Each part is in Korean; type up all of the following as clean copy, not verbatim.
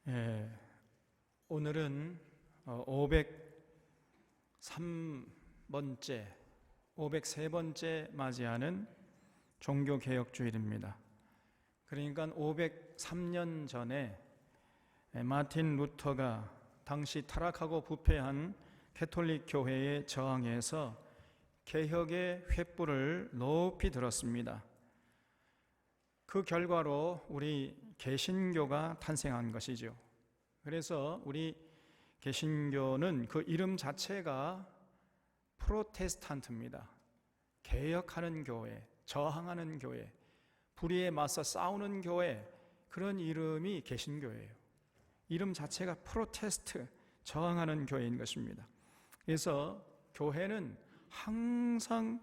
예, 오늘은 503번째 맞이하는 종교개혁주일입니다. 그러니까 503년 전에 마틴 루터가 당시 타락하고 부패한 캐톨릭 교회에 저항해서 개혁의 횃불을 높이 들었습니다. 그 결과로 우리 개신교가 탄생한 것이죠. 그래서 우리 개신교는 그 이름 자체가 프로테스탄트입니다. 개혁하는 교회, 저항하는 교회, 불의에 맞서 싸우는 교회, 그런 이름이 개신교예요. 이름 자체가 프로테스트, 저항하는 교회인 것입니다. 그래서 교회는 항상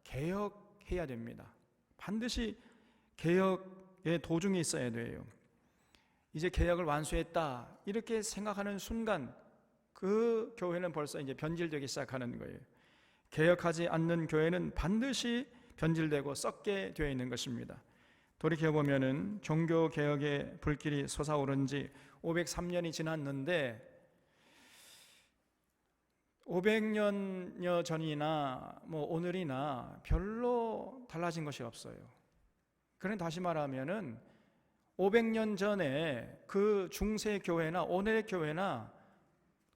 개혁해야 됩니다. 반드시 개혁의 도중에 있어야 돼요. 이제 개혁을 완수했다 이렇게 생각하는 순간 그 교회는 벌써 이제 변질되기 시작하는 거예요. 개혁하지 않는 교회는 반드시 변질되고 썩게 되어 있는 것입니다. 돌이켜보면은 종교개혁의 불길이 솟아오른 지 503년이 지났는데 500년여 전이나 오늘이나 별로 달라진 것이 없어요. 그런데 다시 말하면은 500년 전에 그 중세 교회나 오늘의 교회나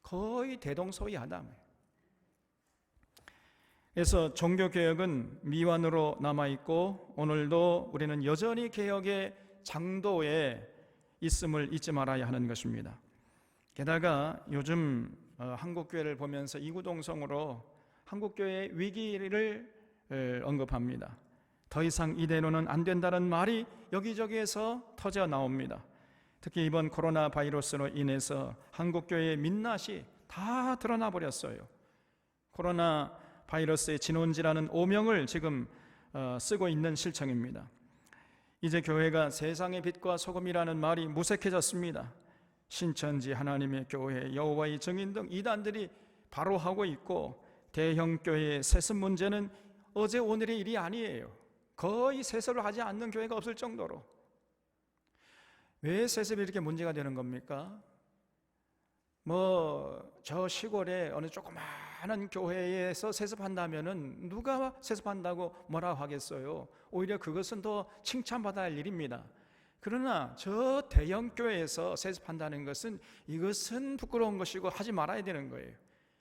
거의 대동소이하다. 그래서 종교개혁은 미완으로 남아있고 오늘도 우리는 여전히 개혁의 장도에 있음을 잊지 말아야 하는 것입니다. 게다가 요즘 한국교회를 보면서 이구동성으로 한국교회의 위기를 언급합니다. 더 이상 이대로는 안 된다는 말이 여기저기에서 터져 나옵니다. 특히 이번 코로나 바이러스로 인해서 한국교회의 민낯이 다 드러나 버렸어요. 코로나 바이러스의 진원지라는 오명을 지금 쓰고 있는 실정입니다. 이제 교회가 세상의 빛과 소금이라는 말이 무색해졌습니다. 신천지, 하나님의 교회, 여호와의 증인 등 이단들이 바로 하고 있고 대형 교회의 세습 문제는 어제 오늘의 일이 아니에요. 거의 세습을 하지 않는 교회가 없을 정도로. 왜 세습이 이렇게 문제가 되는 겁니까? 저 시골에 어느 조그마한 교회에서 세습한다면은 누가 세습한다고 뭐라고 하겠어요? 오히려 그것은 더 칭찬받아야 할 일입니다. 그러나 저 대형 교회에서 세습한다는 것은 이것은 부끄러운 것이고 하지 말아야 되는 거예요.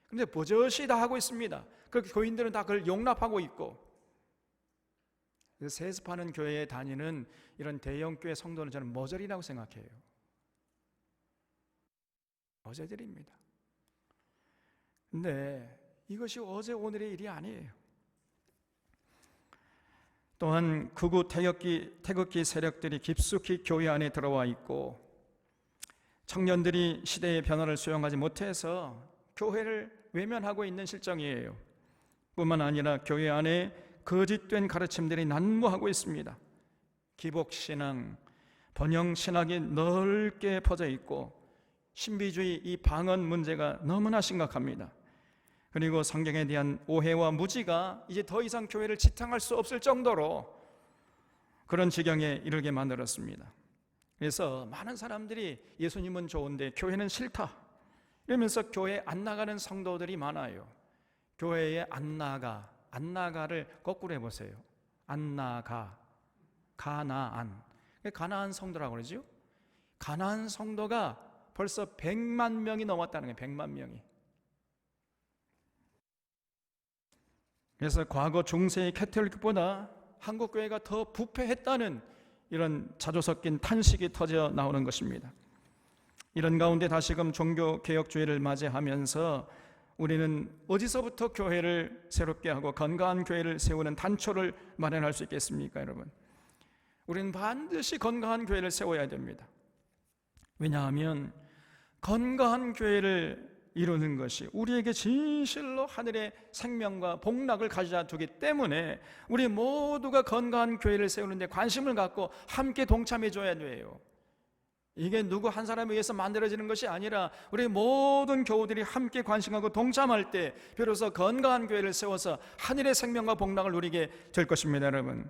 그런데 버젓이 다 하고 있습니다. 그 교인들은 다 그걸 용납하고 있고, 세습하는 교회에 다니는 이런 대형 교회 성도는 저는 머저리라고 생각해요. 머저들입니다. 근데 이것이 어제 오늘의 일이 아니에요. 또한 극우 태극기 세력들이 깊숙이 교회 안에 들어와 있고 청년들이 시대의 변화를 수용하지 못해서 교회를 외면하고 있는 실정이에요. 뿐만 아니라 교회 안에 거짓된 가르침들이 난무하고 있습니다. 기복신앙, 번영신학이 넓게 퍼져 있고 신비주의 이 방언 문제가 너무나 심각합니다. 그리고 성경에 대한 오해와 무지가 이제 더 이상 교회를 지탱할 수 없을 정도로 그런 지경에 이르게 만들었습니다. 그래서 많은 사람들이 예수님은 좋은데 교회는 싫다 이러면서 교회에 안 나가는 성도들이 많아요. 교회에 안 나가를 거꾸로 해보세요. 안 나가, 가나안. 가나안 성도라고 그러죠. 가나안 성도가 벌써 100만 명이 넘었다는 거예요. 100만 명이. 그래서 과거 중세의 캐톨릭보다 한국교회가 더 부패했다는 이런 자조 섞인 탄식이 터져 나오는 것입니다. 이런 가운데 다시금 종교개혁주의를 맞이하면서 우리는 어디서부터 교회를 새롭게 하고 건강한 교회를 세우는 단초를 마련할 수 있겠습니까, 여러분? 우리는 반드시 건강한 교회를 세워야 됩니다. 왜냐하면 건강한 교회를 이루는 것이 우리에게 진실로 하늘의 생명과 복락을 가져다 두기 때문에 우리 모두가 건강한 교회를 세우는 데 관심을 갖고 함께 동참해 줘야 돼요. 이게 누구 한 사람에 의해서 만들어지는 것이 아니라 우리 모든 교우들이 함께 관심하고 동참할 때 비로소 건강한 교회를 세워서 하늘의 생명과 복락을 누리게 될 것입니다, 여러분.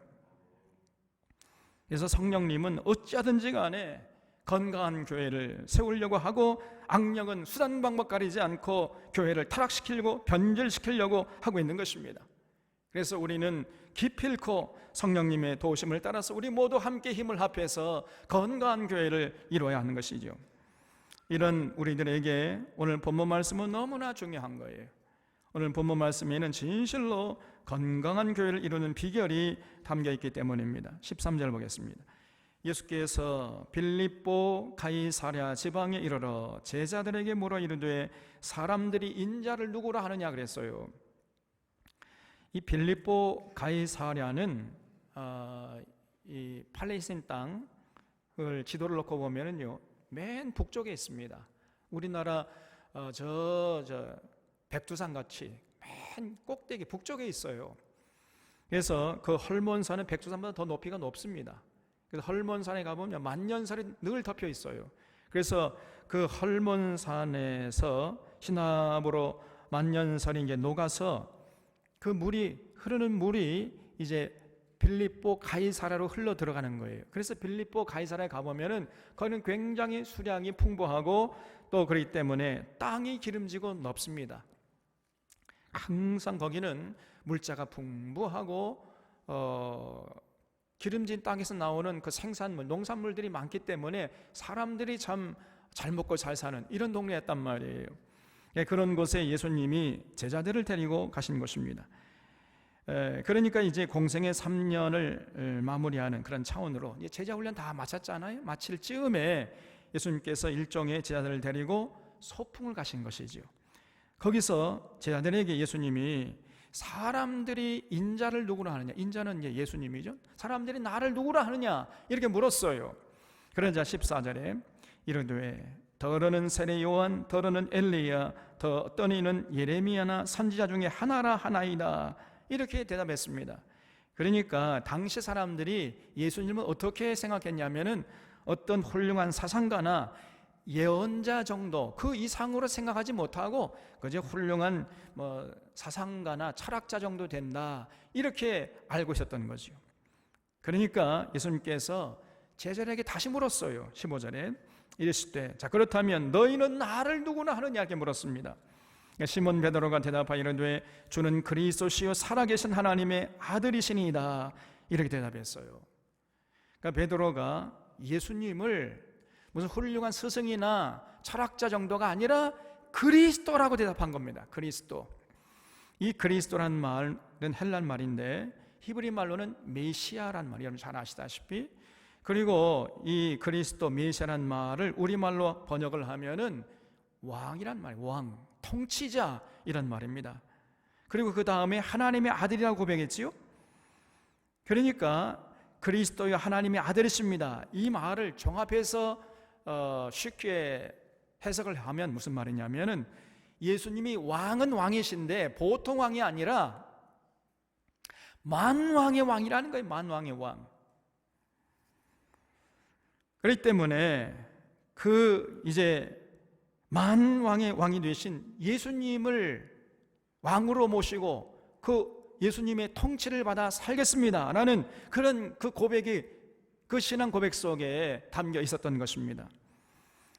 그래서 성령님은 어찌하든지 간에 건강한 교회를 세우려고 하고 악령은 수단 방법 가리지 않고 교회를 타락시키려고 변질시키려고 하고 있는 것입니다. 그래서 우리는 기필코 성령님의 도우심을 따라서 우리 모두 함께 힘을 합해서 건강한 교회를 이루어야 하는 것이죠. 이런 우리들에게 오늘 본문 말씀은 너무나 중요한 거예요. 오늘 본문 말씀에는 진실로 건강한 교회를 이루는 비결이 담겨 있기 때문입니다. 13절 보겠습니다. 예수께서 빌립보 가이사랴 지방에 이르러 제자들에게 물어 이르되 사람들이 인자를 누구라 하느냐 그랬어요. 이 빌립보 가이사랴는 이 팔레스타인 땅을 지도를 놓고 보면은요 맨 북쪽에 있습니다. 우리나라 저 백두산 같이 맨 꼭대기 북쪽에 있어요. 그래서 그 헐몬산은 백두산보다 더 높이가 높습니다. 그래서 헐몬산에 가보면 만년설이 늘 덮여 있어요. 그래서 그 헐몬산에서 시나브로 만년설이 이제 녹아서 그 흐르는 물이 이제 빌립보 가이사랴로 흘러 들어가는 거예요. 그래서 빌립보 가이사랴에 가보면은 거기는 굉장히 수량이 풍부하고 또 그렇기 때문에 땅이 기름지고 넓습니다. 항상 거기는 물자가 풍부하고 기름진 땅에서 나오는 그 생산물, 농산물들이 많기 때문에 사람들이 참 잘 먹고 잘 사는 이런 동네였단 말이에요. 그런 곳에 예수님이 제자들을 데리고 가신 것입니다. 그러니까 이제 공생의 3년을 마무리하는 그런 차원으로 제자 훈련 다 마쳤잖아요. 마칠 즈음에 예수님께서 일종의 제자들을 데리고 소풍을 가신 것이죠. 거기서 제자들에게 예수님이 사람들이 인자를 누구라 하느냐, 인자는 이제 예수님이죠. 사람들이 나를 누구라 하느냐 이렇게 물었어요. 그러자 14절에 이르되 더러는 세례 요한, 더러는 엘리야, 더 어떤 이는 예레미야나 선지자 중에 하나라 하나이다 이렇게 대답했습니다. 그러니까 당시 사람들이 예수님을 어떻게 생각했냐면은 어떤 훌륭한 사상가나 예언자 정도 그 이상으로 생각하지 못하고 그저 훌륭한 사상가나 철학자 정도 된다 이렇게 알고 있었던 거죠. 그러니까 예수님께서 제자들에게 다시 물었어요. 15절에 이랬을 때 자 그렇다면 너희는 나를 누구나 하느냐 이렇게 물었습니다. 시몬 베드로가 대답하여 이르되 주는 그리스도시요 살아계신 하나님의 아들이시니이다 이렇게 대답했어요. 그러니까 베드로가 예수님을 무슨 훌륭한 스승이나 철학자 정도가 아니라 그리스도라고 대답한 겁니다. 그리스도. 이 그리스도란 말은 헬란 말인데 히브리 말로는 메시아란 말이에요. 여러분 잘 아시다시피. 그리고 이 그리스도 메시아란 말을 우리말로 번역을 하면은 왕이란 말이에요. 왕, 통치자 이런 말입니다. 그리고 그 다음에 하나님의 아들이라고 고백했지요. 그러니까 그리스도의 하나님의 아들이십니다. 이 말을 종합해서 쉽게 해석을 하면 무슨 말이냐면은 예수님이 왕은 왕이신데 보통 왕이 아니라 만왕의 왕이라는 거예요. 만왕의 왕. 그렇기 때문에 그 이제 만왕의 왕이 되신 예수님을 왕으로 모시고 그 예수님의 통치를 받아 살겠습니다 라는 그런 그 고백이 그 신앙 고백 속에 담겨 있었던 것입니다.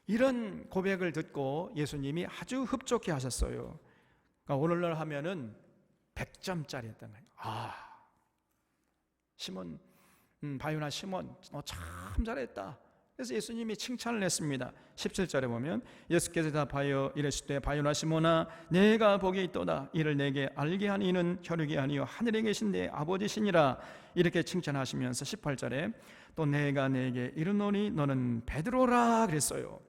이런 고백을 듣고 예수님이 아주 흡족해 하셨어요. 그러니까 오늘날 하면은 100점짜리였던 거예요. 시몬 바요나 시몬 참 잘했다. 그래서 예수님이 칭찬을 했습니다. 17절에 보면 예수께서 대답하여 이르시되 바요나 시몬아 내가 복이 있도다. 이를 내게 알게 한 이는 혈육이 아니요 하늘에 계신 내 아버지시니라 이렇게 칭찬하시면서 18절에 또 내가 내게 이르노니 너는 베드로라 그랬어요.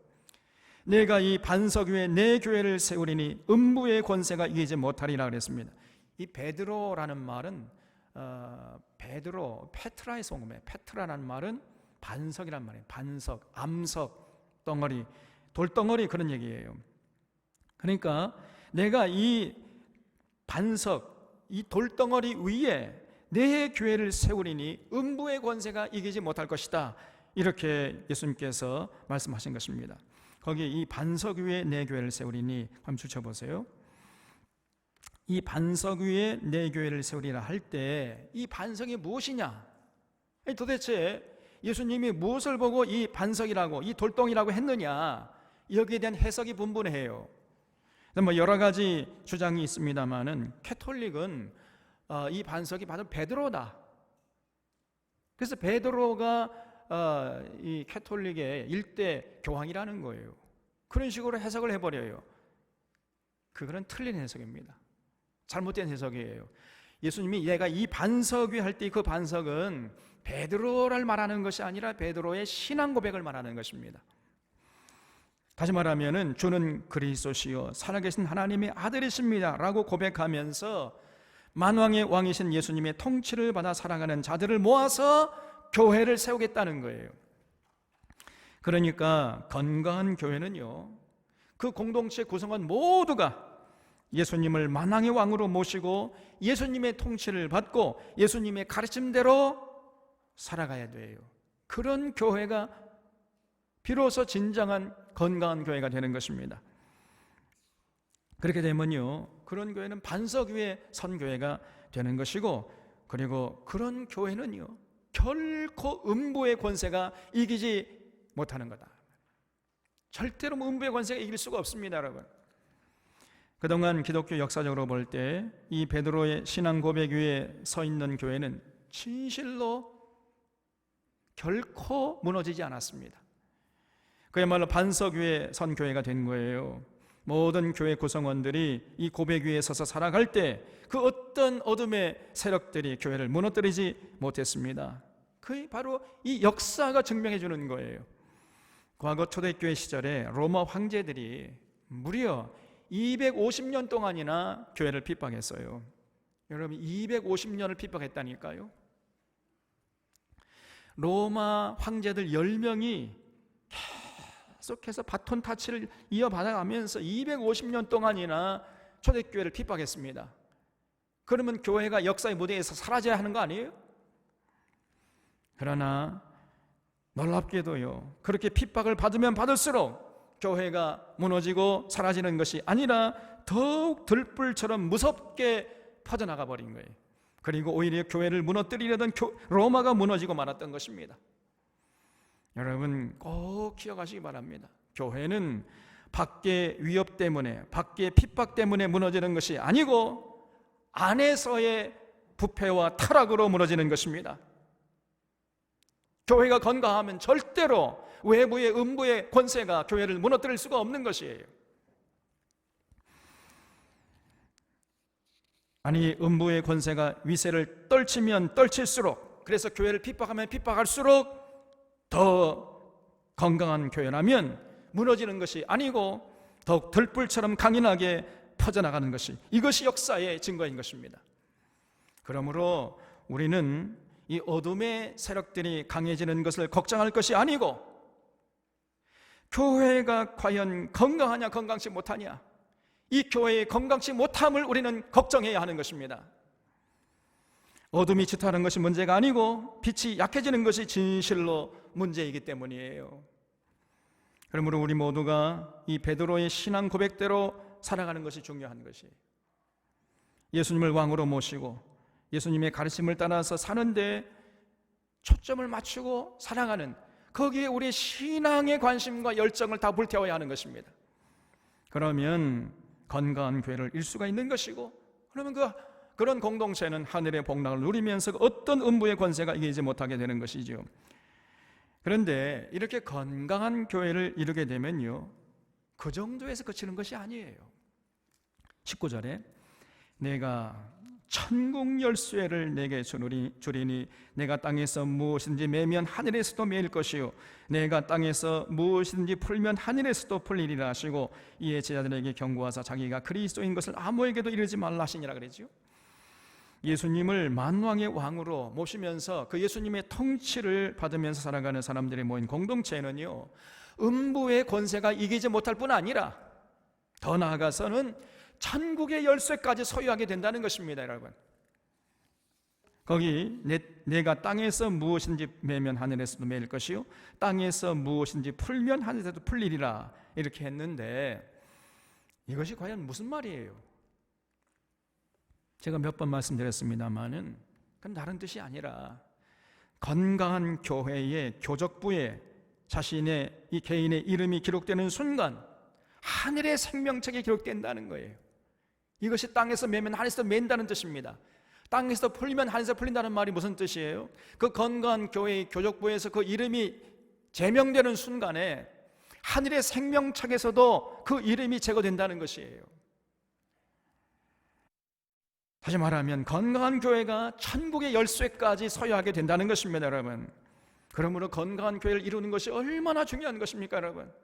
내가 이 반석 위에 내 교회를 세우리니 음부의 권세가 이기지 못하리라 그랬습니다. 이 베드로라는 말은 베드로 페트라에서 온 겁니다. 페트라라는 말은 반석이란 말이에요. 반석, 암석, 덩어리, 돌덩어리 그런 얘기예요. 그러니까 내가 이 반석, 이 돌덩어리 위에 내 교회를 세우리니 음부의 권세가 이기지 못할 것이다. 이렇게 예수님께서 말씀하신 것입니다. 거기 이 반석 위에 내 교회를 세우리니 한번 주쳐보세요. 이 반석 위에 내 교회를 세우리라 할 때 이 반석이 무엇이냐? 도대체 예수님이 무엇을 보고 이 반석이라고, 이 돌덩이라고 했느냐, 여기에 대한 해석이 분분해요. 여러 가지 주장이 있습니다만은 캐톨릭은 이 반석이 바로 베드로다. 그래서 베드로가 이 캐톨릭의 일대 교황이라는 거예요. 그런 식으로 해석을 해버려요. 그거는 틀린 해석입니다. 잘못된 해석이에요. 예수님이 얘가 이 반석 위 할 때 그 반석은 베드로를 말하는 것이 아니라 베드로의 신앙 고백을 말하는 것입니다. 다시 말하면은 주는 그리스도시요 살아계신 하나님의 아들이십니다 라고 고백하면서 만왕의 왕이신 예수님의 통치를 받아 살아가는 자들을 모아서 교회를 세우겠다는 거예요. 그러니까 건강한 교회는요, 그 공동체 구성원 모두가 예수님을 만왕의 왕으로 모시고 예수님의 통치를 받고 예수님의 가르침대로 살아가야 돼요. 그런 교회가 비로소 진정한 건강한 교회가 되는 것입니다. 그렇게 되면요, 그런 교회는 반석 위에 선 교회가 되는 것이고, 그리고 그런 교회는요 결코 음부의 권세가 이기지 못하는 거다. 절대로 음부의 권세가 이길 수가 없습니다, 여러분. 그동안 기독교 역사적으로 볼 때 이 베드로의 신앙 고백 위에 서 있는 교회는 진실로 결코 무너지지 않았습니다. 그야말로 반석 위에 선 교회가 된 거예요. 모든 교회 구성원들이 이 고백 위에 서서 살아갈 때 그 어떤 어둠의 세력들이 교회를 무너뜨리지 못했습니다. 그게 바로 이 역사가 증명해 주는 거예요. 과거 초대교회 시절에 로마 황제들이 무려 250년 동안이나 교회를 핍박했어요. 여러분, 250년을 핍박했다니까요. 로마 황제들 10명이 계속해서 바톤 타치를 이어받아가면서 250년 동안이나 초대교회를 핍박했습니다. 그러면 교회가 역사의 무대에서 사라져야 하는 거 아니에요? 그러나 놀랍게도요, 그렇게 핍박을 받으면 받을수록 교회가 무너지고 사라지는 것이 아니라 더욱 들불처럼 무섭게 퍼져나가 버린 거예요. 그리고 오히려 교회를 무너뜨리려던 로마가 무너지고 말았던 것입니다. 여러분 꼭 기억하시기 바랍니다. 교회는 밖의 위협 때문에, 밖의 핍박 때문에 무너지는 것이 아니고 안에서의 부패와 타락으로 무너지는 것입니다. 교회가 건강하면 절대로 외부의 음부의 권세가 교회를 무너뜨릴 수가 없는 것이에요. 아니, 음부의 권세가 위세를 떨치면 떨칠수록, 그래서 교회를 핍박하면 핍박할수록 더 건강한 교회라면 무너지는 것이 아니고 더욱 들불처럼 강인하게 퍼져나가는 것이, 이것이 역사의 증거인 것입니다. 그러므로 우리는 이 어둠의 세력들이 강해지는 것을 걱정할 것이 아니고, 교회가 과연 건강하냐 건강치 못하냐, 이 교회의 건강치 못함을 우리는 걱정해야 하는 것입니다. 어둠이 짙어하는 것이 문제가 아니고 빛이 약해지는 것이 진실로 문제이기 때문이에요. 그러므로 우리 모두가 이 베드로의 신앙 고백대로 살아가는 것이 중요한 것이에요. 예수님을 왕으로 모시고 예수님의 가르침을 따라서 사는데 초점을 맞추고 살아가는, 거기에 우리의 신앙의 관심과 열정을 다 불태워야 하는 것입니다. 그러면 건강한 교회를 일 수가 있는 것이고, 그러면 그런 공동체는 하늘의 복락을 누리면서 어떤 음부의 권세가 이기지 못하게 되는 것이죠. 그런데 이렇게 건강한 교회를 이루게 되면요, 그 정도에서 그치는 것이 아니에요. 19절에 내가 천국 열쇠를 내게 주리니 내가 땅에서 무엇인지 매면 하늘에서도 매일 것이요 내가 땅에서 무엇인지 풀면 하늘에서도 풀리리라 하시고, 이에 제자들에게 경고하사 자기가 그리스도인 것을 아무에게도 이르지 말라 하시니라 그랬죠. 예수님을 만왕의 왕으로 모시면서 그 예수님의 통치를 받으면서 살아가는 사람들이 모인 공동체는요, 음부의 권세가 이기지 못할 뿐 아니라 더 나아가서는 천국의 열쇠까지 소유하게 된다는 것입니다. 여러분, 거기 내가 땅에서 무엇인지 매면 하늘에서도 매일 것이요 땅에서 무엇인지 풀면 하늘에서도 풀리리라 이렇게 했는데, 이것이 과연 무슨 말이에요? 제가 몇 번 말씀드렸습니다마는 그건 다른 뜻이 아니라 건강한 교회의 교적부에 자신의 이 개인의 이름이 기록되는 순간 하늘의 생명책이 기록된다는 거예요. 이것이 땅에서 매면 하늘에서 맨다는 뜻입니다. 땅에서 풀리면 하늘에서 풀린다는 말이 무슨 뜻이에요? 그 건강한 교회의 교적부에서 그 이름이 제명되는 순간에 하늘의 생명책에서도 그 이름이 제거된다는 것이에요. 다시 말하면 건강한 교회가 천국의 열쇠까지 소유하게 된다는 것입니다, 여러분. 그러므로 건강한 교회를 이루는 것이 얼마나 중요한 것입니까, 여러분?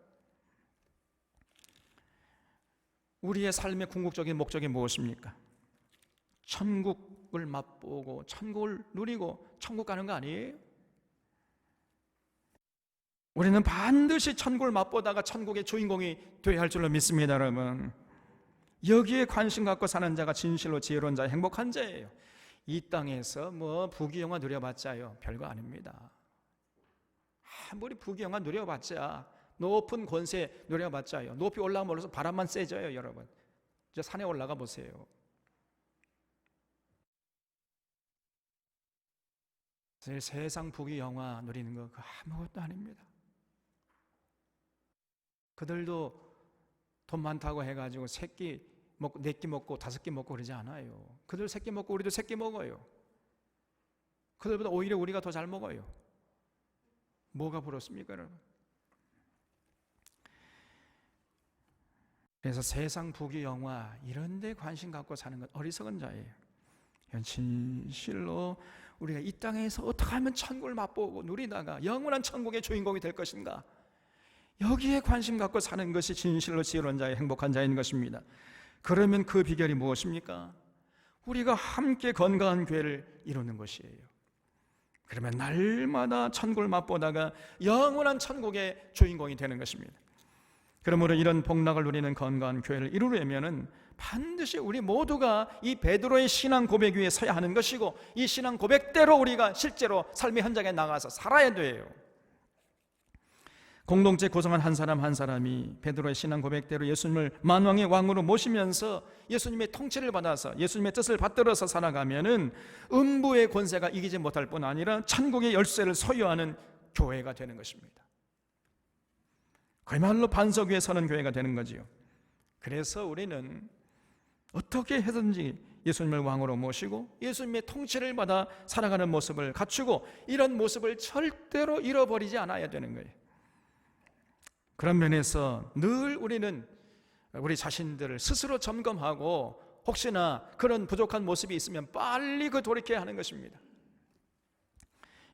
우리의 삶의 궁극적인 목적이 무엇입니까? 천국을 맛보고 천국을 누리고 천국 가는 거 아니에요? 우리는 반드시 천국을 맛보다가 천국의 주인공이 되어야 할 줄로 믿습니다, 여러분. 여기에 관심 갖고 사는 자가 진실로 지혜로운 자, 행복한 자예요. 이 땅에서 뭐 부귀영화 누려봤자요, 별거 아닙니다. 아무리 부귀영화 누려봤자, 높은 권세 누려봤자요, 높이 올라가면 올라서 바람만 세져요. 여러분, 저 산에 올라가 보세요. 세상 부귀영화 누리는 거 아무것도 아닙니다. 그들도 돈 많다고 해가지고 세끼 먹고 4끼 먹고 5끼 먹고 그러지 않아요. 그들 3끼 먹고 우리도 3끼 먹어요. 그들보다 오히려 우리가 더 잘 먹어요. 뭐가 부럽습니까, 여러분? 그래서 세상 부귀영화 이런 데 관심 갖고 사는 건 어리석은 자예요. 진실로 우리가 이 땅에서 어떻게 하면 천국을 맛보고 누리다가 영원한 천국의 주인공이 될 것인가, 여기에 관심 갖고 사는 것이 진실로 지혜로운 자의 행복한 자인 것입니다. 그러면 그 비결이 무엇입니까? 우리가 함께 건강한 교회를 이루는 것이에요. 그러면 날마다 천국을 맛보다가 영원한 천국의 주인공이 되는 것입니다. 그러므로 이런 복락을 누리는 건강한 교회를 이루려면 반드시 우리 모두가 이 베드로의 신앙 고백 위에 서야 하는 것이고, 이 신앙 고백대로 우리가 실제로 삶의 현장에 나가서 살아야 돼요. 공동체 구성한 한 사람 한 사람이 베드로의 신앙 고백대로 예수님을 만왕의 왕으로 모시면서 예수님의 통치를 받아서 예수님의 뜻을 받들어서 살아가면은 음부의 권세가 이기지 못할 뿐 아니라 천국의 열쇠를 소유하는 교회가 되는 것입니다. 그야말로 반석 위에 서는 교회가 되는 거지요. 그래서 우리는 어떻게 해든지 예수님을 왕으로 모시고 예수님의 통치를 받아 살아가는 모습을 갖추고, 이런 모습을 절대로 잃어버리지 않아야 되는 거예요. 그런 면에서 늘 우리는 우리 자신들을 스스로 점검하고 혹시나 그런 부족한 모습이 있으면 빨리 그 돌이켜야 하는 것입니다.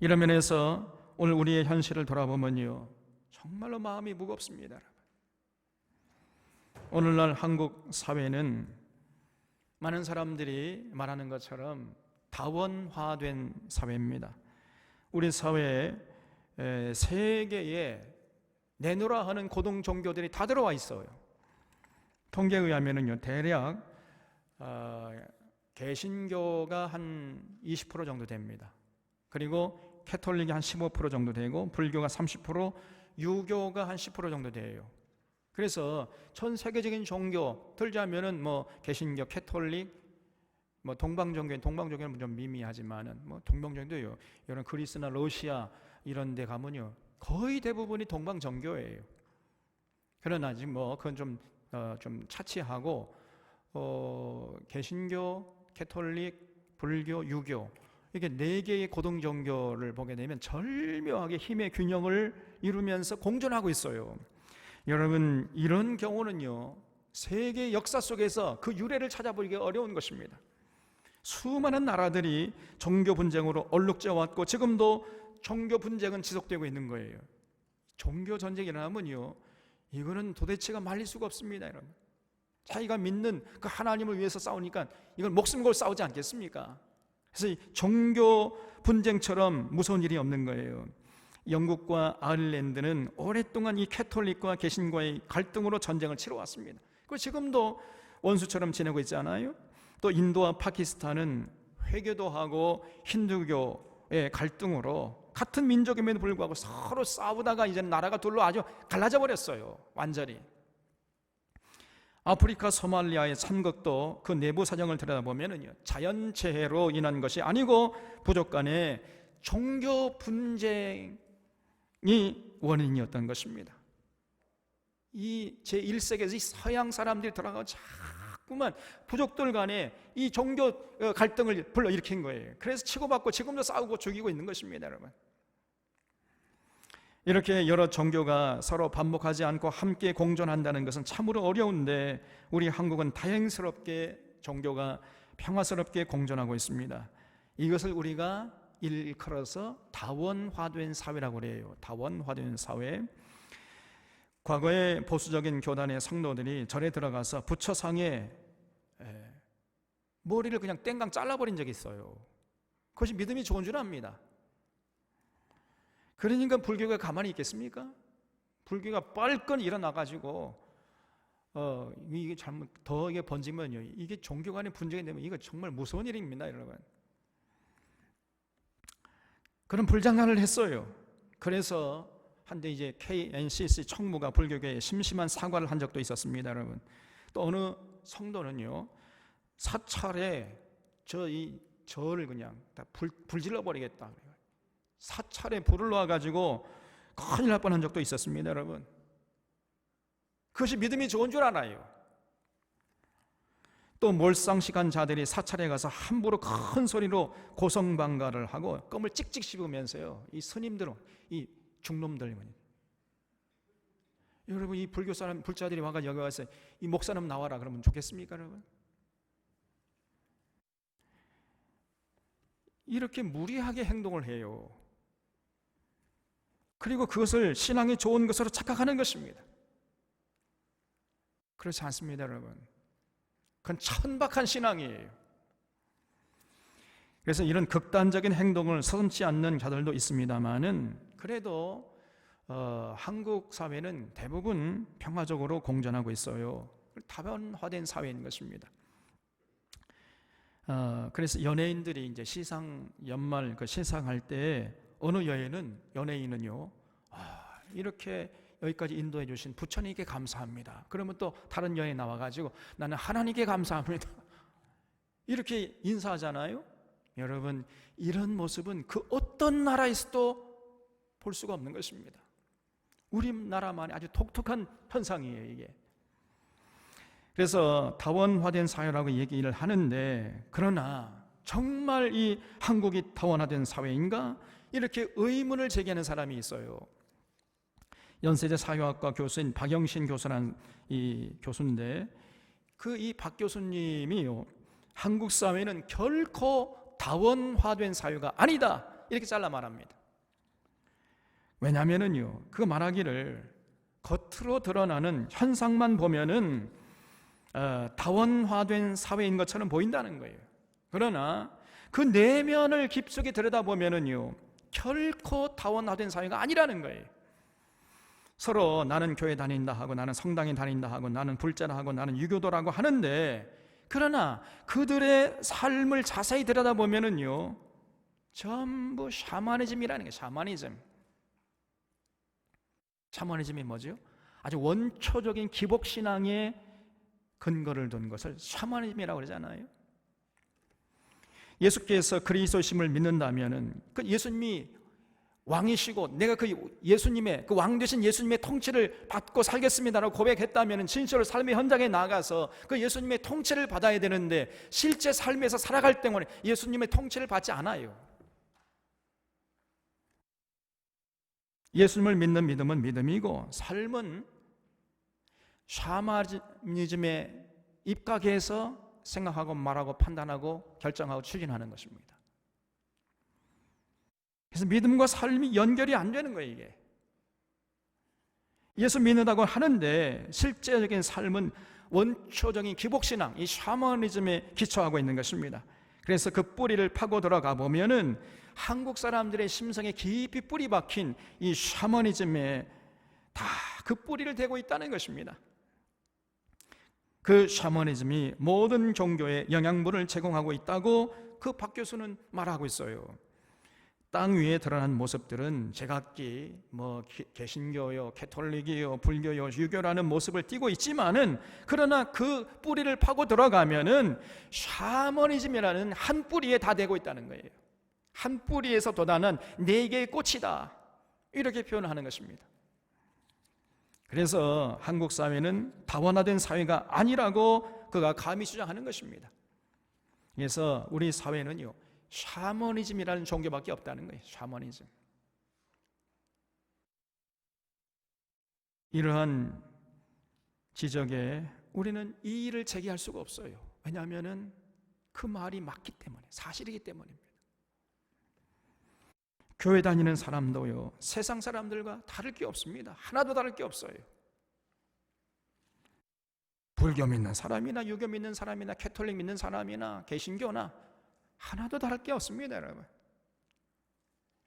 이런 면에서 오늘 우리의 현실을 돌아보면요, 정말로 마음이 무겁습니다, 여러분. 오늘날 한국 사회는 많은 사람들이 말하는 것처럼 다원화된 사회입니다. 우리 사회에 세 개의 내노라 하는 고등 종교들이 다 들어와 있어요. 통계에 의하면요, 대략 개신교가 한 20% 정도 됩니다. 그리고 캐톨릭이 한 15% 정도 되고, 불교가 30%, 유교가 한 10% 정도 돼요. 그래서 전 세계적인 종교 들자면은 뭐 개신교, 캐톨릭, 뭐 동방종교는 좀 미미하지만은 뭐 동방종교요, 이런 그리스나 러시아 이런 데 가면요 거의 대부분이 동방종교예요. 그러나 지금 뭐 그건 좀 차치하고 개신교, 캐톨릭, 불교, 유교, 이게 4개의 고등 종교를 보게 되면 절묘하게 힘의 균형을 이루면서 공존하고 있어요. 여러분, 이런 경우는요, 세계 역사 속에서 그 유래를 찾아보기가 어려운 것입니다. 수많은 나라들이 종교 분쟁으로 얼룩져 왔고 지금도 종교 분쟁은 지속되고 있는 거예요. 종교 전쟁이 일어나면요, 이거는 도대체가 말릴 수가 없습니다, 여러분. 자기가 믿는 그 하나님을 위해서 싸우니까 이건 목숨 걸 싸우지 않겠습니까? 그래서 이 종교 분쟁처럼 무서운 일이 없는 거예요. 영국과 아일랜드는 오랫동안 이 캐톨릭과 개신과의 갈등으로 전쟁을 치러왔습니다. 그리고 지금도 원수처럼 지내고 있지 않아요? 또 인도와 파키스탄은 회교도하고 힌두교의 갈등으로 같은 민족임에도 불구하고 서로 싸우다가 이제 나라가 둘로 아주 갈라져 버렸어요, 완전히. 아프리카 소말리아의 삼국도 그 내부 사정을 들여다보면요, 자연재해로 인한 것이 아니고 부족 간의 종교 분쟁이 원인이었던 것입니다. 이 제1세기에서 이 서양 사람들이 들어가고 자꾸만 부족들 간에 이 종교 갈등을 불러일으킨 거예요. 그래서 치고받고 지금도 싸우고 죽이고 있는 것입니다, 여러분. 이렇게 여러 종교가 서로 반복하지 않고 함께 공존한다는 것은 참으로 어려운데 우리 한국은 다행스럽게 종교가 평화스럽게 공존하고 있습니다. 이것을 우리가 일컬어서 다원화된 사회라고 그래요. 다원화된 사회. 과거에 보수적인 교단의 성도들이 절에 들어가서 부처상에 머리를 그냥 땡강 잘라버린 적이 있어요. 그것이 믿음이 좋은 줄 압니다. 그러니까 불교가 가만히 있겠습니까? 불교가 빨건 일어나가지고 이게 잘못 더 이게 번지면요, 이게 종교 간의 분쟁이 되면 이거 정말 무서운 일입니다, 여러분. 그런 불장난을 했어요. 그래서 한때 이제 KNCC 총무가 불교계에 심심한 사과를 한 적도 있었습니다, 여러분. 또 어느 성도는요, 사찰에 저를 그냥 다 불질러 버리겠다. 사찰에 불을 놔가지고 큰일 날 뻔한 적도 있었습니다, 여러분. 그것이 믿음이 좋은 줄 알아요. 또 몰상식한 자들이 사찰에 가서 함부로 큰 소리로 고성방가를 하고 껌을 찍찍 씹으면서요, 이 스님들은 이 중놈들, 여러분, 이 불교 사람 불자들이 와가 여기 와서 이 목사님 나와라 그러면 좋겠습니까, 여러분? 이렇게 무리하게 행동을 해요. 그리고 그것을 신앙이 좋은 것으로 착각하는 것입니다. 그렇지 않습니다, 여러분. 그건 천박한 신앙이에요. 그래서 이런 극단적인 행동을 서슴지 않는 자들도 있습니다만은 그래도 한국 사회는 대부분 평화적으로 공존하고 있어요. 다변화된 사회인 것입니다. 그래서 연예인들이 이제 시상 연말 그 시상할 때 어느 연예인은요, 이렇게 여기까지 인도해 주신 부처님께 감사합니다. 그러면 또 다른 연예인 나와가지고 나는 하나님께 감사합니다. 이렇게 인사하잖아요. 여러분, 이런 모습은 그 어떤 나라에서도 볼 수가 없는 것입니다. 우리나라만의 아주 독특한 현상이에요, 이게. 그래서 다원화된 사회라고 얘기를 하는데, 그러나 정말 이 한국이 다원화된 사회인가? 이렇게 의문을 제기하는 사람이 있어요. 연세대 사회학과 교수인 박영신 교수라는 이 교수인데, 이 박 교수님이요, 한국 사회는 결코 다원화된 사회가 아니다, 이렇게 잘라 말합니다. 왜냐하면은요, 그 말하기를 겉으로 드러나는 현상만 보면은 다원화된 사회인 것처럼 보인다는 거예요. 그러나 그 내면을 깊숙이 들여다보면은요, 결코 다원화된 사회가 아니라는 거예요. 서로 나는 교회 다닌다 하고 나는 성당에 다닌다 하고 나는 불자라 하고 나는 유교도라고 하는데, 그러나 그들의 삶을 자세히 들여다보면은요, 전부 샤머니즘이라는 게, 샤머니즘이 뭐죠? 아주 원초적인 기복신앙의 근거를 둔 것을 샤머니즘이라고 그러잖아요. 예수께서 그리스도심을 믿는다면은 그 예수님이 왕이시고 내가 그 예수님의 그 왕 되신 예수님의 통치를 받고 살겠습니다라고 고백했다면은 진실로 삶의 현장에 나가서 그 예수님의 통치를 받아야 되는데, 실제 삶에서 살아갈 때문에 예수님의 통치를 받지 않아요. 예수님을 믿는 믿음은 믿음이고, 삶은 샤머니즘에 입각해서 생각하고 말하고 판단하고 결정하고 추진하는 것입니다. 그래서 믿음과 삶이 연결이 안 되는 거예요, 이게. 예수 믿는다고 하는데 실제적인 삶은 원초적인 기복신앙, 이 샤머니즘에 기초하고 있는 것입니다. 그래서 그 뿌리를 파고 들어가 보면은 한국 사람들의 심성에 깊이 뿌리 박힌 이 샤머니즘에 다 그 뿌리를 대고 있다는 것입니다. 그 샤머니즘이 모든 종교에 영양분을 제공하고 있다고 그 박 교수는 말하고 있어요. 땅 위에 드러난 모습들은 제각기 개신교요, 캐톨릭이요, 불교요, 유교라는 모습을 띠고 있지만은, 그러나 그 뿌리를 파고 들어가면은 샤머니즘이라는 한 뿌리에 다 대고 있다는 거예요. 한 뿌리에서 돋아난 4개의 꽃이다, 이렇게 표현하는 것입니다. 그래서 한국 사회는 다원화된 사회가 아니라고 그가 감히 주장하는 것입니다. 그래서 우리 사회는요, 샤머니즘이라는 종교밖에 없다는 거예요. 샤머니즘. 이러한 지적에 우리는 이의를 제기할 수가 없어요. 왜냐하면 그 말이 맞기 때문에, 사실이기 때문입니다. 교회 다니는 사람도요, 세상 사람들과 다를 게 없습니다. 하나도 다를 게 없어요. 불교 믿는 사람이나 유교 믿는 사람이나 캐톨릭 믿는 사람이나 개신교나 하나도 다를 게 없습니다, 여러분.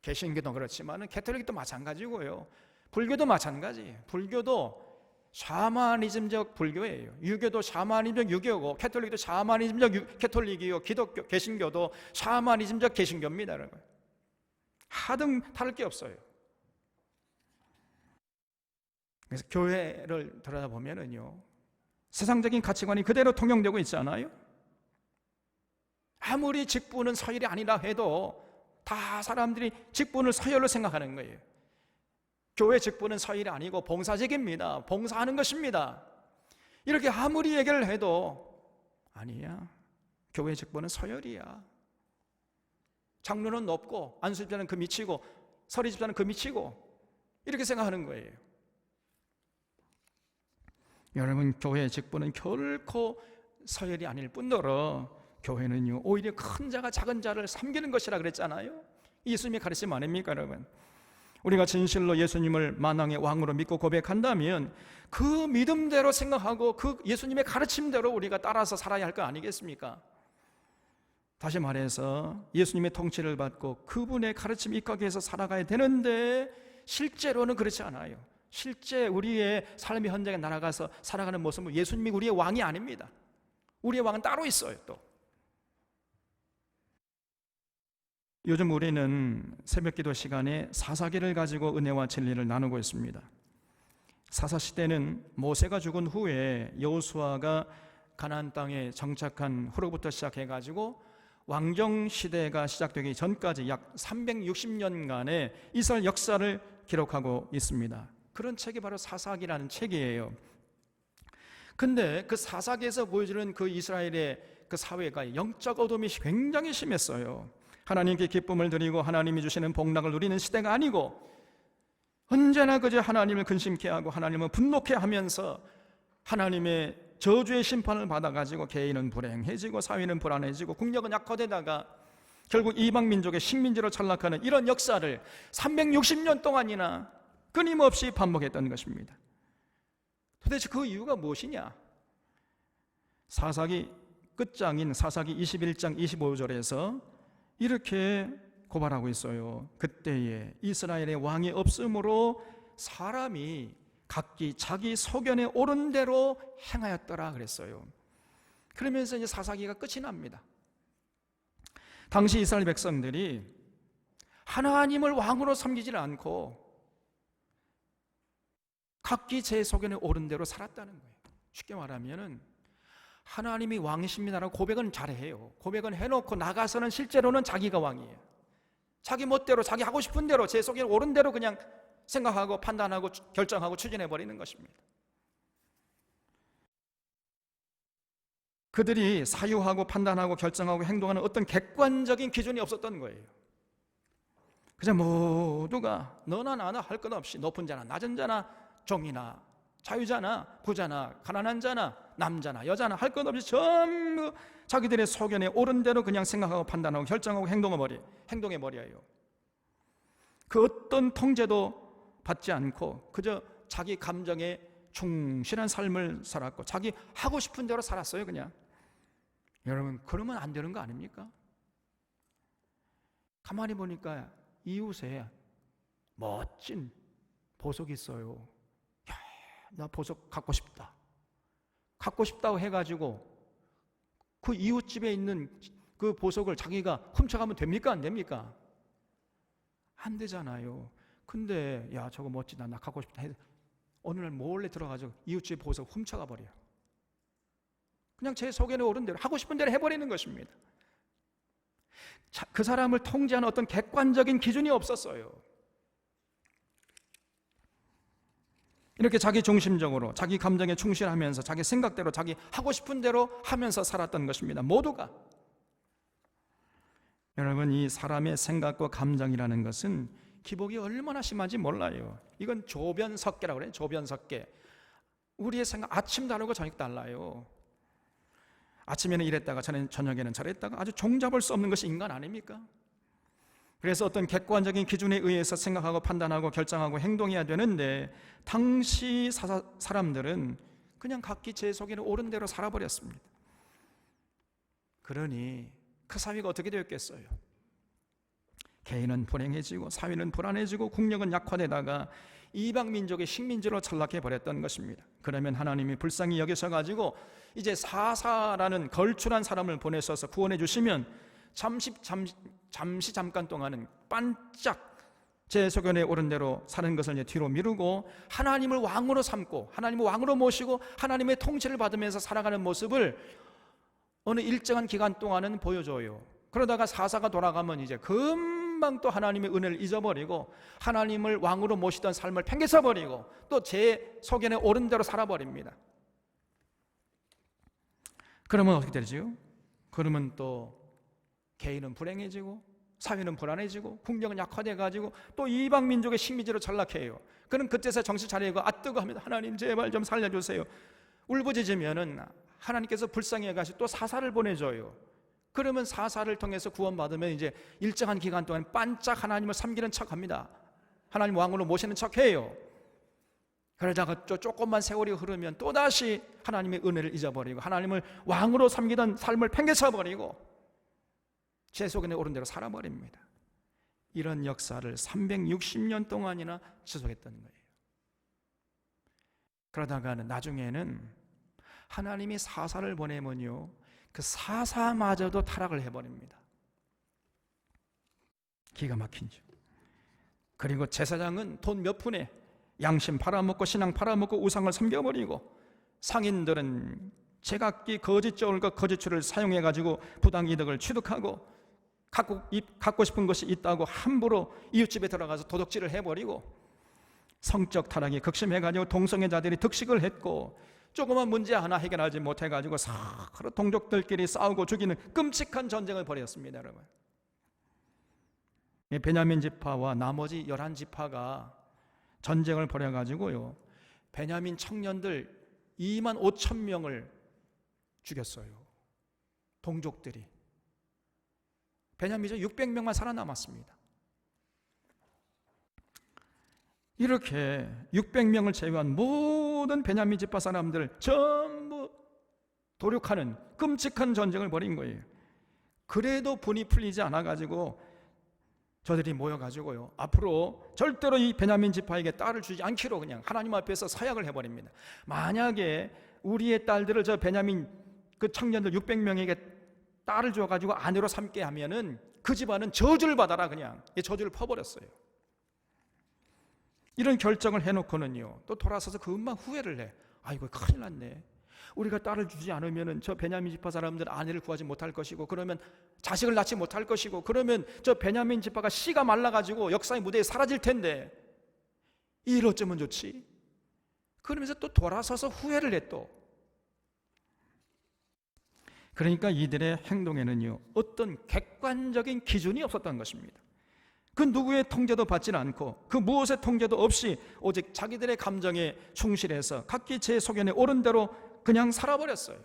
개신교도 그렇지만 캐톨릭도 마찬가지고요, 불교도 마찬가지예요. 불교도 샤머니즘적 불교예요. 유교도 샤머니즘적 유교고, 캐톨릭도 샤머니즘적 캐톨릭이요, 기독교, 개신교도 샤머니즘적 개신교입니다, 여러분. 하등 다를 게 없어요. 그래서 교회를 들여다보면은요, 세상적인 가치관이 그대로 통용되고 있잖아요. 아무리 직분은 서열이 아니라 해도 다 사람들이 직분을 서열로 생각하는 거예요. 교회 직분은 서열이 아니고 봉사직입니다. 봉사하는 것입니다. 이렇게 아무리 얘기를 해도 아니야, 교회 직분은 서열이야. 장로는 높고 안수 집사는 그 밑이고 서리 집사는 그 밑이고, 이렇게 생각하는 거예요. 여러분, 교회의 직분은 결코 서열이 아닐 뿐더러 교회는요, 오히려 큰 자가 작은 자를 섬기는 것이라 그랬잖아요. 예수님의 가르침 아닙니까, 여러분? 우리가 진실로 예수님을 만왕의 왕으로 믿고 고백한다면 그 믿음대로 생각하고 그 예수님의 가르침대로 우리가 따라서 살아야 할 거 아니겠습니까? 다시 말해서 예수님의 통치를 받고 그분의 가르침 입각해서 살아가야 되는데, 실제로는 그렇지 않아요. 실제 우리의 삶의 현장에 날아가서 살아가는 모습은 예수님이 우리의 왕이 아닙니다. 우리의 왕은 따로 있어요. 또 요즘 우리는 새벽기도 시간에 사사기를 가지고 은혜와 진리를 나누고 있습니다. 사사시대는 모세가 죽은 후에 여호수아가 가나안 땅에 정착한 후로부터 시작해가지고 왕정시대가 시작되기 전까지 약 360년간의 이스라엘 역사를 기록하고 있습니다. 그런 책이 바로 사사기라는 책이에요. 근데 그 사사기에서 보여주는 그 이스라엘의 그 사회가 영적 어둠이 굉장히 심했어요. 하나님께 기쁨을 드리고 하나님이 주시는 복락을 누리는 시대가 아니고, 언제나 그저 하나님을 근심케 하고 하나님을 분노케 하면서 하나님의 저주의 심판을 받아가지고 개인은 불행해지고 사회는 불안해지고 국력은 약화되다가 결국 이방 민족의 식민지로 전락하는 이런 역사를 360년 동안이나 끊임없이 반복했던 것입니다. 도대체 그 이유가 무엇이냐? 사사기 끝장인 사사기 21장 25절에서 이렇게 고발하고 있어요. 그때에 이스라엘의 왕이 없으므로 사람이 각기 자기 소견에 옳은 대로 행하였더라 그랬어요. 그러면서 이제 사사기가 끝이 납니다. 당시 이스라엘 백성들이 하나님을 왕으로 섬기지 않고 각기 제 소견에 옳은 대로 살았다는 거예요. 쉽게 말하면은 하나님이 왕이십니다라고 고백은 잘해요. 고백은 해놓고 나가서는 실제로는 자기가 왕이에요. 자기 멋대로 자기 하고 싶은 대로 제 소견에 옳은 대로 그냥 생각하고 판단하고 결정하고 추진해버리는 것입니다. 그들이 사유하고 판단하고 결정하고 행동하는 어떤 객관적인 기준이 없었던 거예요. 그냥 모두가 너나 나나 할 것 없이 높은 자나 낮은 자나 종이나 자유자나 부자나 가난한 자나 남자나 여자나 할 것 없이 전부 자기들의 소견에 옳은 대로 그냥 생각하고 판단하고 결정하고 행동해버려요. 그 어떤 통제도 받지 않고 그저 자기 감정에 충실한 삶을 살았고 자기 하고 싶은 대로 살았어요. 그냥. 여러분, 그러면 안 되는 거 아닙니까? 가만히 보니까 이웃에 멋진 보석이 있어요. 야, 나 보석 갖고 싶다. 갖고 싶다고 해가지고 그 이웃집에 있는 그 보석을 자기가 훔쳐가면 됩니까? 안 됩니까? 안 되잖아요. 근데 야, 저거 멋지다, 나 갖고 싶다 해서 어느 날 몰래 들어가서 이웃집 보석 훔쳐가 버려요. 그냥 제 소견에 옳은 대로 하고 싶은 대로 해버리는 것입니다. 그 사람을 통제하는 어떤 객관적인 기준이 없었어요. 이렇게 자기 중심적으로 자기 감정에 충실하면서 자기 생각대로 자기 하고 싶은 대로 하면서 살았던 것입니다. 모두가. 여러분, 이 사람의 생각과 감정이라는 것은 기복이 얼마나 심한지 몰라요. 이건 조변석계라고 그래요. 조변석계. 우리의 생각 아침 다르고 저녁 달라요. 아침에는 이랬다가 저녁에는 저랬다가 아주 종잡을 수 없는 것이 인간 아닙니까? 그래서 어떤 객관적인 기준에 의해서 생각하고 판단하고 결정하고 행동해야 되는데 당시 사람들은 그냥 각기 제 속에는 옳은 대로 살아버렸습니다. 그러니 그 사회가 어떻게 되었겠어요? 개인은 불행해지고 사회는 불안해지고 국력은 약화되다가 이방 민족의 식민지로 전락해 버렸던 것입니다. 그러면 하나님이 불쌍히 여기셔가지고 이제 사사라는 걸출한 사람을 보내셔서 구원해 주시면 잠깐 동안은 반짝 제 소견에 옳은 대로 사는 것을 이제 뒤로 미루고 하나님을 왕으로 삼고 하나님을 왕으로 모시고 하나님의 통치를 받으면서 살아가는 모습을 어느 일정한 기간 동안은 보여줘요. 그러다가 사사가 돌아가면 이제 금방 또 하나님의 은혜를 잊어버리고 하나님을 왕으로 모시던 삶을 팽개쳐버리고 또 제 소견에 옳은 대로 살아버립니다. 그러면 어떻게 되지요? 그러면 또 개인은 불행해지고 사회는 불안해지고 국력은 약화돼가지고 또 이방 민족의 식민지로 전락해요. 그럼 그때서 정신 차리고 뜨거 합니다. 하나님 제발 좀 살려주세요. 울부짖으면은 하나님께서 불쌍히 여기시고 또 사사를 보내줘요. 그러면 사사를 통해서 구원받으면 이제 일정한 기간 동안 반짝 하나님을 섬기는 척합니다. 하나님 왕으로 모시는 척해요. 그러다가 조금만 세월이 흐르면 또다시 하나님의 은혜를 잊어버리고 하나님을 왕으로 섬기던 삶을 팽개쳐버리고 제 속에 옳은 대로 살아버립니다. 이런 역사를 360년 동안이나 지속했던 거예요. 그러다가는 나중에는 하나님이 사사를 보내면요, 그 사사마저도 타락을 해버립니다. 기가 막힌죠. 그리고 제사장은 돈 몇 푼에 양심 팔아먹고 신앙 팔아먹고 우상을 섬겨버리고 상인들은 제각기 거짓 저울과 거짓 줄을 사용해가지고 부당이득을 취득하고 갖고 싶은 것이 있다고 함부로 이웃집에 들어가서 도둑질을 해버리고 성적 타락이 극심해가지고 동성애자들이 득식을 했고 조그만 문제 하나 해결하지 못해가지고 서로 동족들끼리 싸우고 죽이는 끔찍한 전쟁을 벌였습니다. 여러분, 베냐민 지파와 나머지 11지파가 전쟁을 벌여가지고요, 베냐민 청년들 2만 5천 명을 죽였어요. 동족들이. 베냐민족 600명만 살아남았습니다. 이렇게 600명을 제외한 모든 베냐민 지파 사람들 전부 도륙하는 끔찍한 전쟁을 벌인 거예요. 그래도 분이 풀리지 않아가지고 저들이 모여가지고요, 앞으로 절대로 이 베냐민 지파에게 딸을 주지 않기로 그냥 하나님 앞에서 서약을 해버립니다. 만약에 우리의 딸들을 저 베냐민 그 청년들 600명에게 딸을 줘가지고 아내로 삼게 하면은 그 집안은 저주를 받아라, 그냥 저주를 퍼버렸어요. 이런 결정을 해놓고는요, 또 돌아서서 금방 후회를 해. 아이고 큰일 났네. 우리가 딸을 주지 않으면 저 베냐민 지파 사람들 아내를 구하지 못할 것이고, 그러면 자식을 낳지 못할 것이고, 그러면 저 베냐민 지파가 씨가 말라가지고 역사의 무대에 사라질 텐데 이 일 어쩌면 좋지? 그러면서 또 돌아서서 후회를 해. 또 그러니까 이들의 행동에는요, 어떤 객관적인 기준이 없었던 것입니다. 그 누구의 통제도 받지는 않고 그 무엇의 통제도 없이 오직 자기들의 감정에 충실해서 각기 제 소견에 옳은 대로 그냥 살아버렸어요.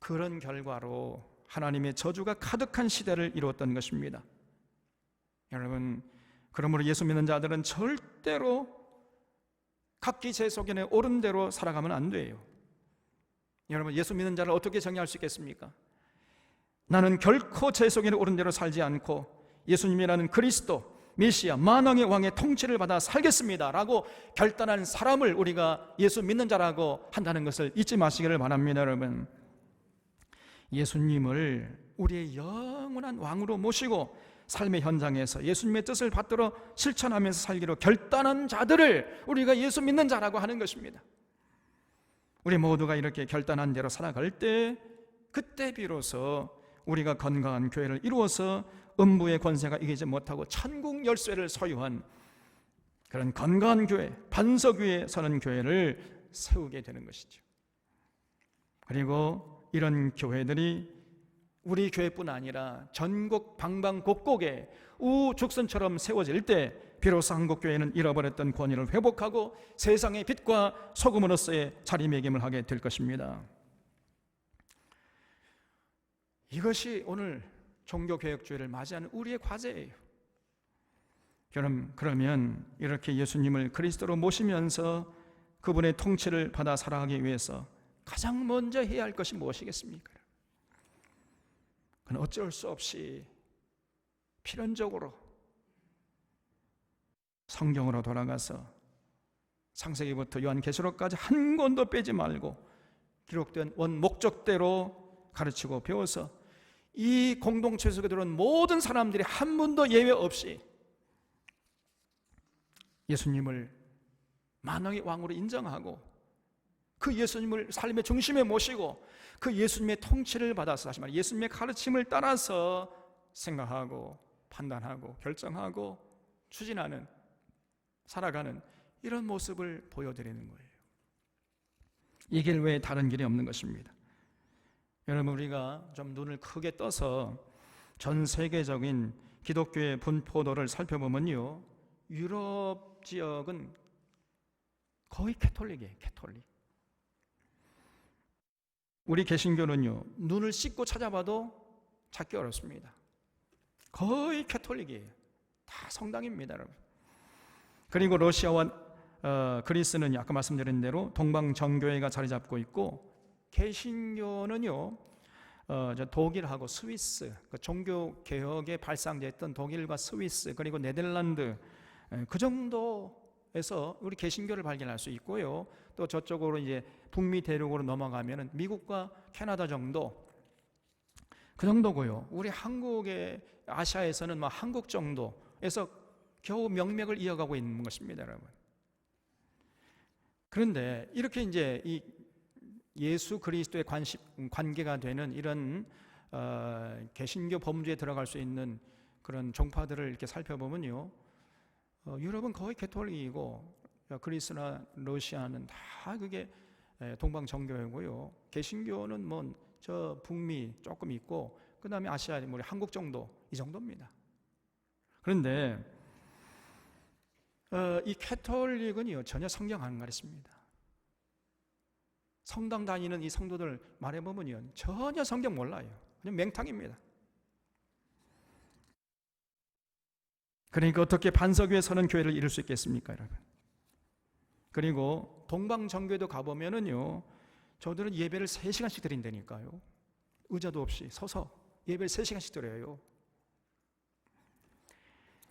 그런 결과로 하나님의 저주가 가득한 시대를 이루었던 것입니다. 여러분, 그러므로 예수 믿는 자들은 절대로 각기 제 소견에 옳은 대로 살아가면 안 돼요. 여러분, 예수 믿는 자를 어떻게 정의할 수 있겠습니까? 나는 결코 제 소견에 옳은 대로 살지 않고 예수님이라는 그리스도 메시아 만왕의 왕의 통치를 받아 살겠습니다 라고 결단한 사람을 우리가 예수 믿는 자라고 한다는 것을 잊지 마시기를 바랍니다. 여러분, 예수님을 우리의 영원한 왕으로 모시고 삶의 현장에서 예수님의 뜻을 받들어 실천하면서 살기로 결단한 자들을 우리가 예수 믿는 자라고 하는 것입니다. 우리 모두가 이렇게 결단한 대로 살아갈 때 그때 비로소 우리가 건강한 교회를 이루어서 음부의 권세가 이기지 못하고 천국 열쇠를 소유한 그런 건강한 교회, 반석 위에 서는 교회를 세우게 되는 것이죠. 그리고 이런 교회들이 우리 교회뿐 아니라 전국 방방곡곡에 우죽순처럼 세워질 때 비로소 한국교회는 잃어버렸던 권위를 회복하고 세상의 빛과 소금으로서의 자리매김을 하게 될 것입니다. 이것이 오늘 종교개혁주의를 맞이하는 우리의 과제예요. 그러면 이렇게 예수님을 그리스도로 모시면서 그분의 통치를 받아 살아가기 위해서 가장 먼저 해야 할 것이 무엇이겠습니까? 그건 어쩔 수 없이 필연적으로 성경으로 돌아가서 창세기부터 요한계시록까지 한 권도 빼지 말고 기록된 원 목적대로 가르치고 배워서 이 공동체 속에 들어온 모든 사람들이 한 분도 예외 없이 예수님을 만왕의 왕으로 인정하고 그 예수님을 삶의 중심에 모시고 그 예수님의 통치를 받아서 다시 말해 예수님의 가르침을 따라서 생각하고 판단하고 결정하고 추진하는 살아가는 이런 모습을 보여드리는 거예요. 이 길 외에 다른 길이 없는 것입니다. 여러분, 우리가 좀 눈을 크게 떠서 전 세계적인 기독교의 분포도를 살펴보면요, 유럽 지역은 거의 캐톨릭이에요. 캐톨릭. 우리 개신교는요, 눈을 씻고 찾아봐도 찾기 어렵습니다. 거의 캐톨릭이에요. 다 성당입니다, 여러분. 그리고 러시아와 그리스는 아까 말씀드린 대로 동방정교회가 자리 잡고 있고, 개신교는요 독일하고 스위스, 그 종교 개혁에 발상됐던 독일과 스위스 그리고 네덜란드, 그 정도에서 우리 개신교를 발견할 수 있고요. 또 저쪽으로 이제 북미 대륙으로 넘어가면은 미국과 캐나다 정도, 그 정도고요. 우리 한국의 아시아에서는 뭐 한국 정도에서 겨우 명맥을 이어가고 있는 것입니다, 여러분. 그런데 이렇게 이제 이 예수 그리스도의 관계가 되는 이런 개신교 범주에 들어갈 수 있는 그런 종파들을 이렇게 살펴보면요, 유럽은 거의 캐톨릭이고 그리스나 러시아는 다 그게 동방 정교회고요. 개신교는 뭐 저 북미 조금 있고, 그 다음에 아시아 우리 한국 정도, 이 정도입니다. 그런데 이 캐톨릭은요 전혀 성경 안 가르칩니다. 성당 다니는 이 성도들 말해보면요 전혀 성경 몰라요. 그냥 맹탕입니다. 그러니까 어떻게 반석 위에 서는 교회를 이룰 수 있겠습니까, 여러분? 그리고 동방정교회도 가보면은요, 저들은 예배를 3시간씩 드린다니까요. 의자도 없이 서서 예배를 3시간씩 드려요.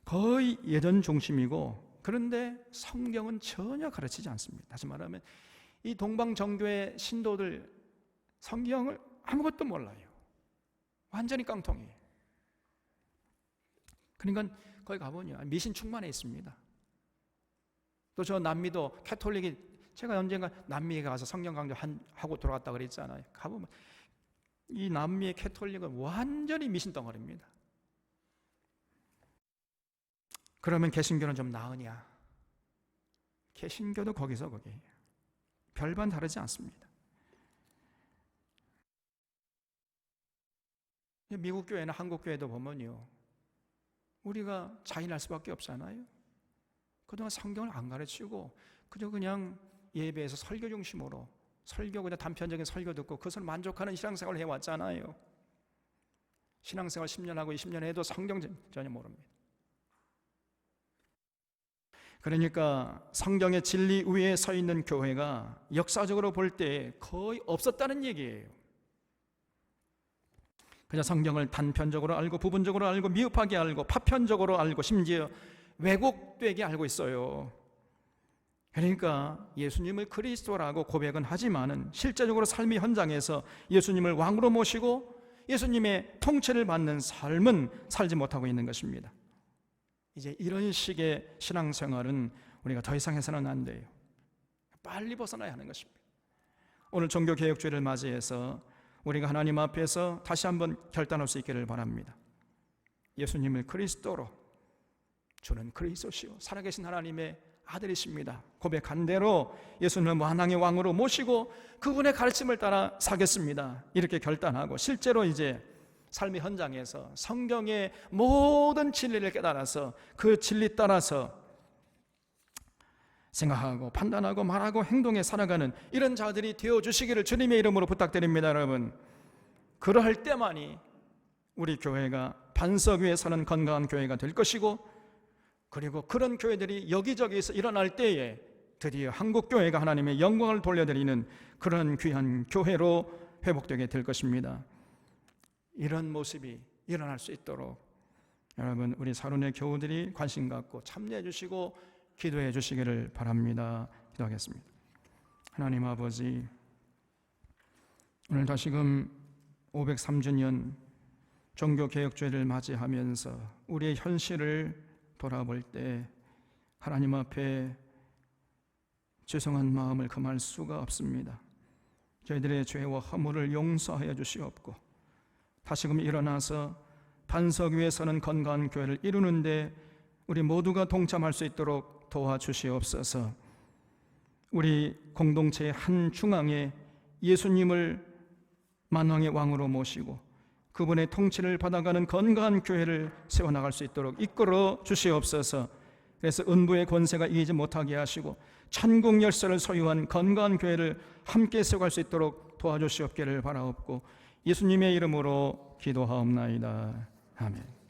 거의 예전 중심이고, 그런데 성경은 전혀 가르치지 않습니다. 다시 말하면 이 동방정교회 신도들 성경을 아무것도 몰라요. 완전히 깡통이에요. 그러니까 거기 가보니 미신 충만해 있습니다. 또 저 남미도 캐톨릭이, 제가 언젠가 남미에 가서 성경 강좌하고 돌아갔다 그랬잖아요. 가보면 이 남미의 캐톨릭은 완전히 미신 덩어리입니다. 그러면 개신교는 좀 나으냐? 개신교도 거기서 거기에요. 별반 다르지 않습니다. 미국 교회나 한국 교회도 보면요, 우리가 자인할 수밖에 없잖아요. 그동안 성경을 안 가르치고 그저 그냥 예배에서 설교 중심으로 설교, 그냥 단편적인 설교 듣고 그것을 만족하는 신앙생활을 해왔잖아요. 신앙생활 10년 하고 20년 해도 성경 전혀 모릅니다. 그러니까 성경의 진리 위에 서 있는 교회가 역사적으로 볼 때 거의 없었다는 얘기예요. 그냥 성경을 단편적으로 알고 부분적으로 알고 미흡하게 알고 파편적으로 알고 심지어 왜곡되게 알고 있어요. 그러니까 예수님을 그리스도라고 고백은 하지만은 실제적으로 삶의 현장에서 예수님을 왕으로 모시고 예수님의 통치를 받는 삶은 살지 못하고 있는 것입니다. 이제 이런 식의 신앙생활은 우리가 더 이상 해서는 안 돼요. 빨리 벗어나야 하는 것입니다. 오늘 종교개혁주의를 맞이해서 우리가 하나님 앞에서 다시 한번 결단할 수 있기를 바랍니다. 예수님을 그리스도로, 주는 그리스도시요 살아계신 하나님의 아들이십니다. 고백한 대로 예수님을 만왕의 왕으로 모시고 그분의 가르침을 따라 사겠습니다. 이렇게 결단하고 실제로 이제 삶의 현장에서 성경의 모든 진리를 깨달아서 그 진리 따라서 생각하고 판단하고 말하고 행동에 살아가는 이런 자들이 되어주시기를 주님의 이름으로 부탁드립니다. 여러분, 그러할 때만이 우리 교회가 반석 위에 서는 건강한 교회가 될 것이고, 그리고 그런 교회들이 여기저기에서 일어날 때에 드디어 한국교회가 하나님의 영광을 돌려드리는 그런 귀한 교회로 회복되게 될 것입니다. 이런 모습이 일어날 수 있도록 여러분, 우리 사론의 교우들이 관심 갖고 참여해 주시고 기도해 주시기를 바랍니다. 기도하겠습니다. 하나님 아버지, 오늘 다시금 503주년 종교개혁주의를 맞이하면서 우리의 현실을 돌아볼 때 하나님 앞에 죄송한 마음을 금할 수가 없습니다. 저희들의 죄와 허물을 용서하여 주시옵고, 다시금 일어나서 반석 위에 서는 건강한 교회를 이루는데 우리 모두가 동참할 수 있도록 도와주시옵소서. 우리 공동체의 한 중앙에 예수님을 만왕의 왕으로 모시고 그분의 통치를 받아가는 건강한 교회를 세워나갈 수 있도록 이끌어 주시옵소서. 그래서 음부의 권세가 이기지 못하게 하시고 천국 열쇠를 소유한 건강한 교회를 함께 세워갈 수 있도록 도와주시옵기를 바라옵고 예수님의 이름으로 기도하옵나이다. 아멘.